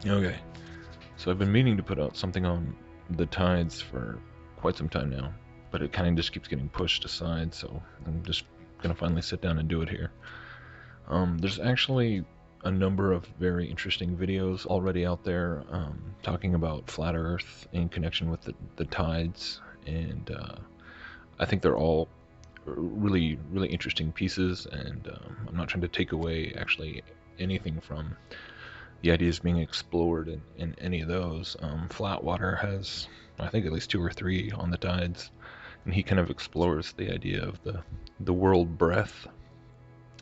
Okay, so I've been meaning to put out something on the tides for quite some time now, but it kind of just keeps getting pushed aside, so I'm just gonna finally sit down and do it here. There's actually a number of very interesting videos already out there talking about flat Earth in connection with the tides, and I think they're all really, really interesting pieces, and I'm not trying to take away actually anything from the ideas being explored in any of those. Flatwater has, I think, at least 2 or 3 on the tides, and he kind of explores the idea of the world breath.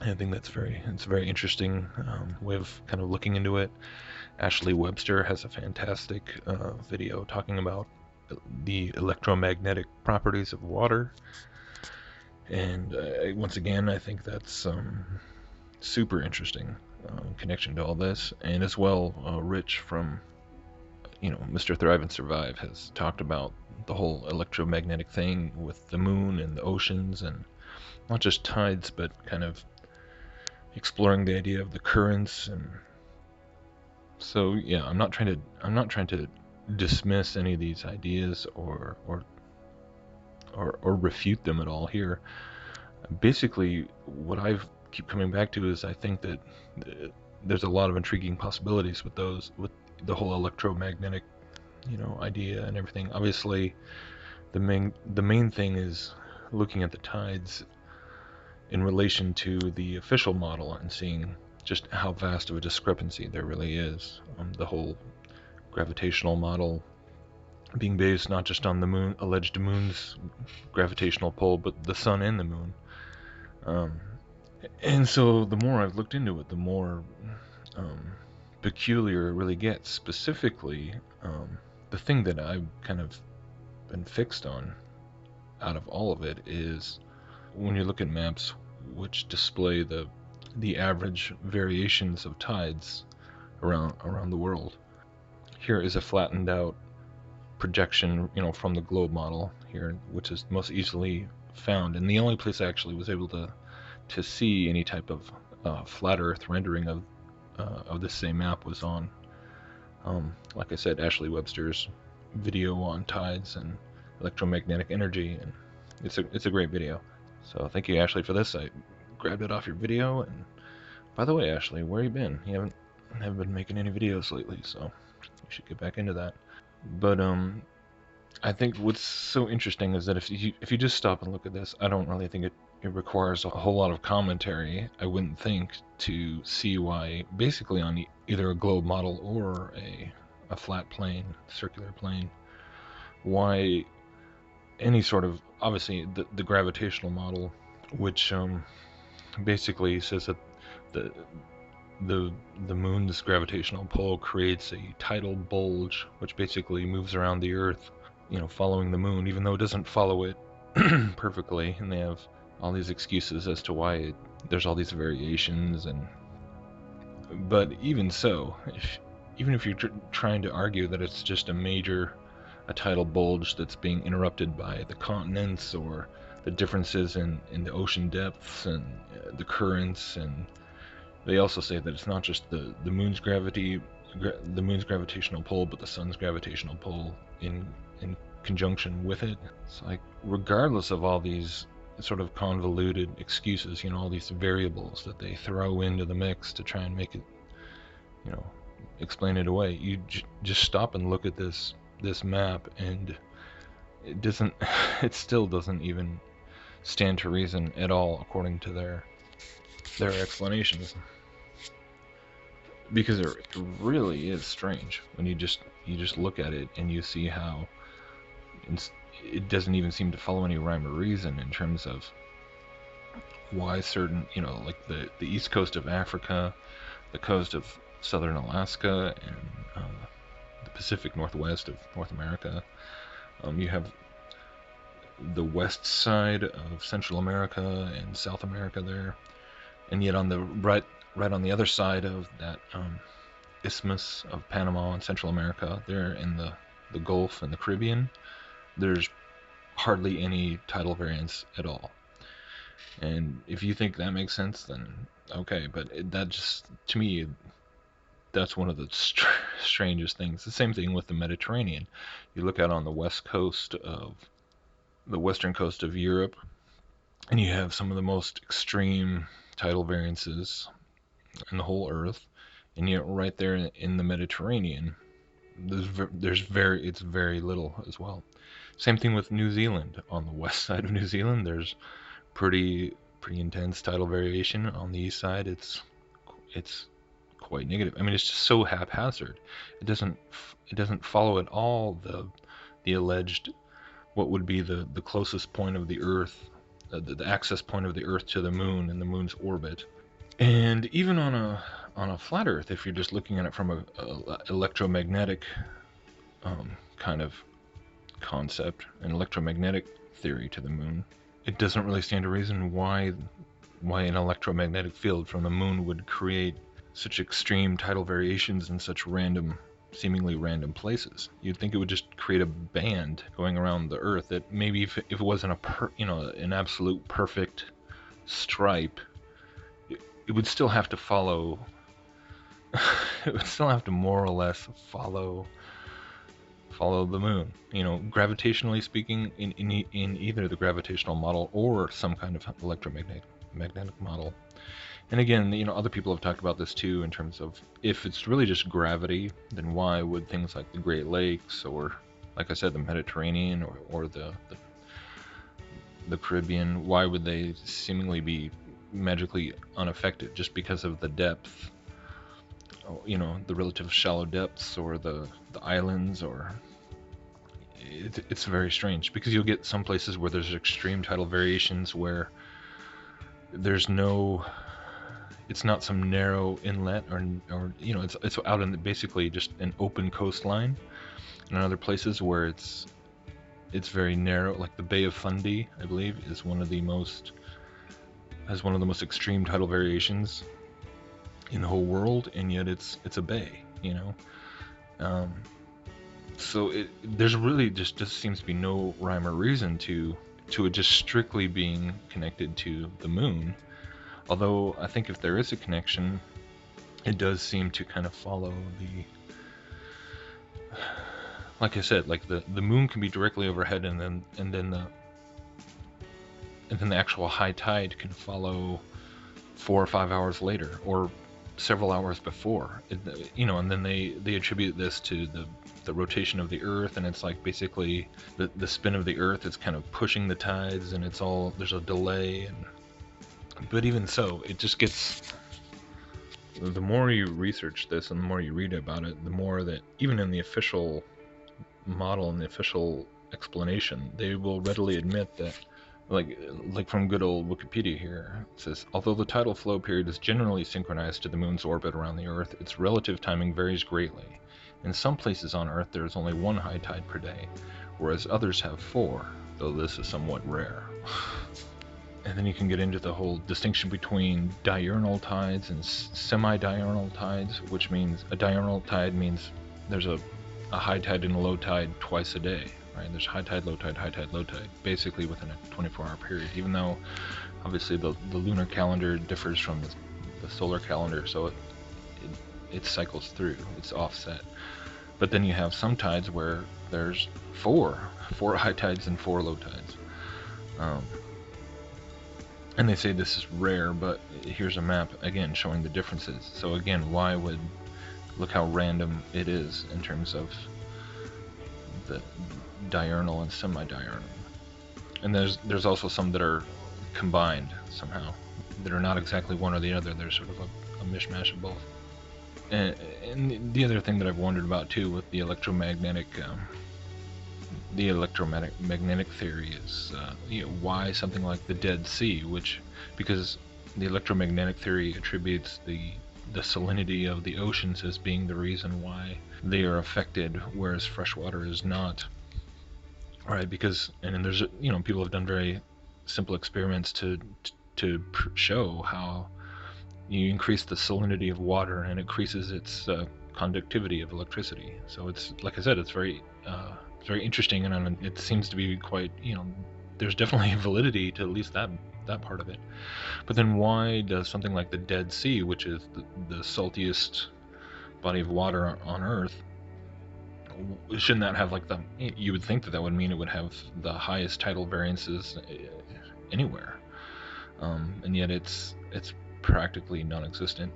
I think it's a very interesting way of kind of looking into it. Ashley Webster has a fantastic video talking about the electromagnetic properties of water, and once again, I think that's super interesting connection to all this. And as well, Rich from Mr. Thrive and Survive has talked about the whole electromagnetic thing with the moon and the oceans, and not just tides, but kind of exploring the idea of the currents. And so yeah, I'm not trying to dismiss any of these ideas or refute them at all here. Basically, what I've keep coming back to is I think that there's a lot of intriguing possibilities with the whole electromagnetic idea and everything. Obviously, the main thing is looking at the tides in relation to the official model and seeing just how vast of a discrepancy there really is. The whole gravitational model being based not just on the alleged moon's gravitational pull, but the sun and the moon. And so the more I've looked into it, the more peculiar it really gets. Specifically, the thing that I've kind of been fixed on out of all of it is when you look at maps which display the average variations of tides around the world. Here is a flattened out projection, from the globe model here, which is most easily found, and the only place I actually was able to see any type of flat Earth rendering of this same map was on, like I said, Ashley Webster's video on tides and electromagnetic energy, and it's a great video. So thank you, Ashley, for this. I grabbed it off your video, and by the way, Ashley, where you been? You haven't been making any videos lately, so you should get back into that. But I think what's so interesting is that if you just stop and look at this, I don't really think it requires a whole lot of commentary, I wouldn't think, to see why basically on either a globe model or a flat plane, circular plane, why any sort of, obviously the gravitational model, which basically says that the the moon's gravitational pull creates a tidal bulge, which basically moves around the Earth, following the moon, even though it doesn't follow it perfectly. And they have all these excuses as to why there's all these variations. But even so, even if you're trying to argue that it's just a tidal bulge that's being interrupted by the continents or the differences in the ocean depths and the currents, and they also say that it's not just the moon's gravitational pull, but the sun's gravitational pull in conjunction with it. It's like, regardless of all these sort of convoluted excuses, all these variables that they throw into the mix to try and make it, explain it away, you just stop and look at this map, and it still doesn't even stand to reason at all according to their explanations, because it really is strange when you just look at it and you see how it doesn't even seem to follow any rhyme or reason in terms of why certain, like the east coast of Africa, the coast of southern Alaska, and the Pacific Northwest of North America, you have the west side of Central America and South America there, and yet on the right on the other side of that isthmus of Panama and Central America, there in the Gulf and the Caribbean, there's hardly any tidal variance at all. And if you think that makes sense, then okay, but that just, to me, that's one of the strangest things. The same thing with the Mediterranean. You look out on the western coast of Europe, and you have some of the most extreme tidal variances in the whole Earth, and yet right there in the Mediterranean, it's very little as well. Same thing with New Zealand. On the west side of New Zealand, there's pretty intense tidal variation. On the east side, it's quite negative. I mean, it's just so haphazard. It doesn't follow at all the alleged, what would be the closest point of the Earth, the access point of the Earth to the moon and the moon's orbit. And even on a flat Earth, if you're just looking at it from a electromagnetic kind of concept, an electromagnetic theory to the moon, it doesn't really stand to reason why an electromagnetic field from the moon would create such extreme tidal variations in such seemingly random places. You'd think it would just create a band going around the Earth that maybe if it wasn't an absolute perfect stripe, it would still have to follow. It would still have to more or less follow the moon. Gravitationally speaking, in either the gravitational model or some kind of electromagnetic model. And again, other people have talked about this too, in terms of if it's really just gravity, then why would things like the Great Lakes, or like I said, the Mediterranean, or the Caribbean, why would they seemingly be magically unaffected just because of the depth, the relative shallow depths, or the islands, or it's very strange, because you'll get some places where there's extreme tidal variations where there's it's not some narrow inlet, or it's out in basically just an open coastline. And other places where it's very narrow, like the Bay of Fundy, I believe, has one of the most extreme tidal variations in the whole world, and yet it's a bay, so there's really just seems to be no rhyme or reason to it just strictly being connected to the moon. Although I think if there is a connection, it does seem to kind of follow like I said, like the moon can be directly overhead, and then the actual high tide can follow 4 or 5 hours later, or several hours before. And then they attribute this to the rotation of the Earth, and it's like basically the spin of the Earth is kind of pushing the tides, and there's a delay. But even so, it just gets, the more you research this and the more you read about it, the more that even in the official model and the official explanation, they will readily admit that, like from good old Wikipedia here, it says, although the tidal flow period is generally synchronized to the moon's orbit around the Earth, its relative timing varies greatly. In some places on Earth there is only 1 high tide per day, whereas others have 4, though this is somewhat rare. And then you can get into the whole distinction between diurnal tides and semi-diurnal tides, which means a diurnal tide means there's a high tide and a low tide twice a day, right? There's high tide, low tide, basically within a 24-hour period, even though obviously the lunar calendar differs from the solar calendar, so it cycles through, it's offset. But then you have some tides where there's four high tides and 4 low tides. And they say this is rare, but here's a map again showing the differences. So again, look how random it is in terms of the diurnal and semi-diurnal. And there's also some that are combined somehow, that are not exactly one or the other. They're sort of a mishmash of both. And the other thing that I've wondered about too with the electromagnetic theory is why something like the Dead Sea, because the electromagnetic theory attributes the salinity of the oceans as being the reason why they are affected, whereas freshwater is not. Right? Because and there's people have done very simple experiments to show how you increase the salinity of water and it increases its conductivity of electricity. So it's, like I said, it's very interesting, and it seems to be quite, there's definitely validity to at least that part of it. But then why does something like the Dead Sea, which is the saltiest body of water on Earth, shouldn't that have like you would think that that would mean it would have the highest tidal variances anywhere, and yet it's practically non-existent.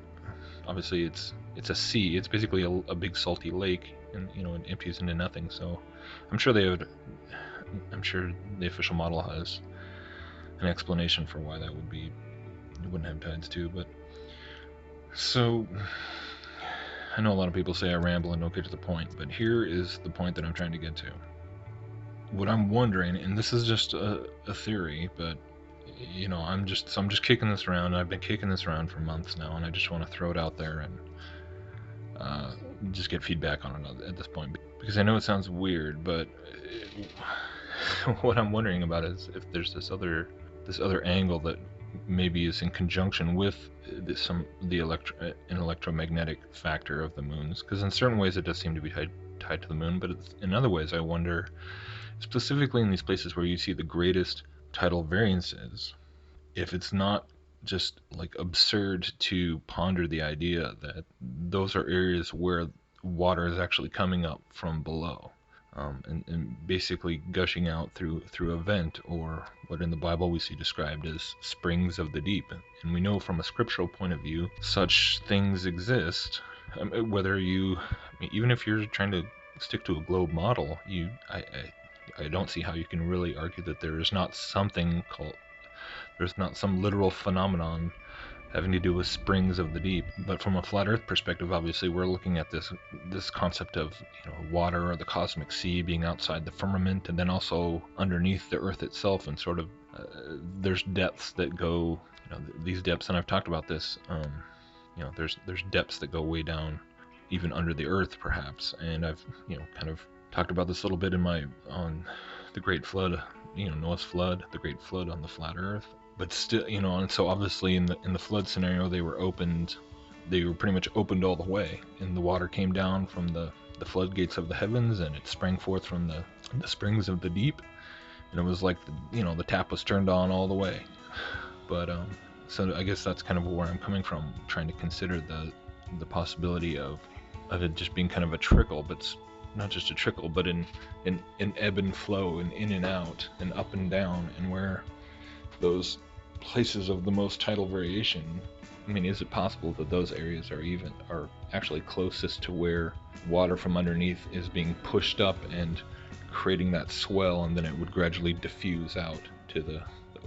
Obviously it's a sea, it's basically a big salty lake, and it empties into nothing. So I'm sure the official model has an explanation for why that would be. It wouldn't have tides too. But so I know a lot of people say I ramble and don't get to the point, but here is the point that I'm trying to get to. What I'm wondering, and this is just a theory, but I'm just kicking this around. I've been kicking this around for months now, and I just want to throw it out there and just get feedback on it at this point, because I know it sounds weird, but what I'm wondering about is if there's this other angle that maybe is in conjunction with an electromagnetic factor of the moons, because in certain ways it does seem to be tied to the moon, but in other ways I wonder, specifically in these places where you see the greatest tidal variances, if it's not just like absurd to ponder the idea that those are areas where water is actually coming up from below, and basically gushing out through a vent, or what in the Bible we see described as springs of the deep. And we know from a scriptural point of view such things exist. Whether even if you're trying to stick to a globe model, I don't see how you can really argue that there's not some literal phenomenon having to do with springs of the deep. But from a flat earth perspective, obviously we're looking at this concept of water or the cosmic sea being outside the firmament, and then also underneath the earth itself, and sort of there's depths that go, these depths, and I've talked about this, there's depths that go way down even under the earth perhaps, and I've kind of talked about this a little bit on the Great Flood, Noah's flood, the Great Flood on the flat earth. But still, and so obviously in the flood scenario, they were pretty much opened all the way, and the water came down from the floodgates of the heavens, and it sprang forth from the springs of the deep, and it was like the tap was turned on all the way. But so I guess that's kind of where I'm coming from, trying to consider the possibility of it just being kind of a trickle, but not just a trickle, but in ebb and flow, and in and out, and up and down, and where those places of the most tidal variation, is it possible that those areas are actually closest to where water from underneath is being pushed up and creating that swell, and then it would gradually diffuse out to the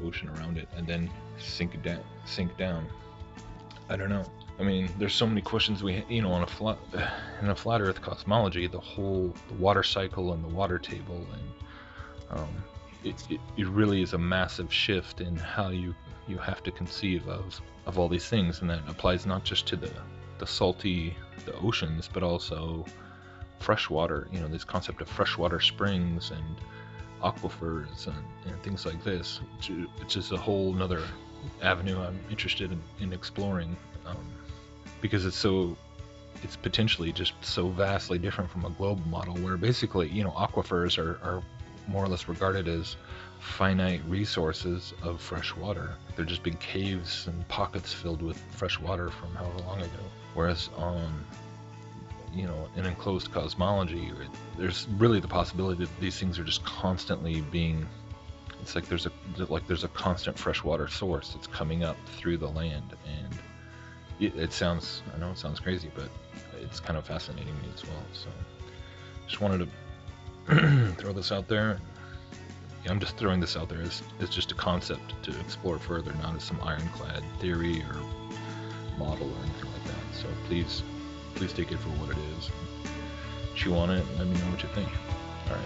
ocean around it, and then sink down? I don't know. There's so many questions in a flat earth cosmology, the water cycle and the water table, and it really is a massive shift in how you have to conceive of all these things, and that applies not just to the oceans, but also freshwater, this concept of freshwater springs and aquifers and things like this, which is a whole nother avenue I'm interested in exploring, because it's potentially just so vastly different from a globe model, where basically aquifers are more or less regarded as finite resources of fresh water. They're just big caves and pockets filled with fresh water from however long ago. Whereas on an enclosed cosmology, there's really the possibility that these things are just constantly being, it's like there's a constant freshwater source that's coming up through the land. And I know it sounds crazy, but it's kind of fascinating me as well. So just wanted to throw this out there. I'm just throwing this out there as just a concept to explore further, not as some ironclad theory or model or anything like that. So please take it for what it is. Chew on it and let me know what you think. All right.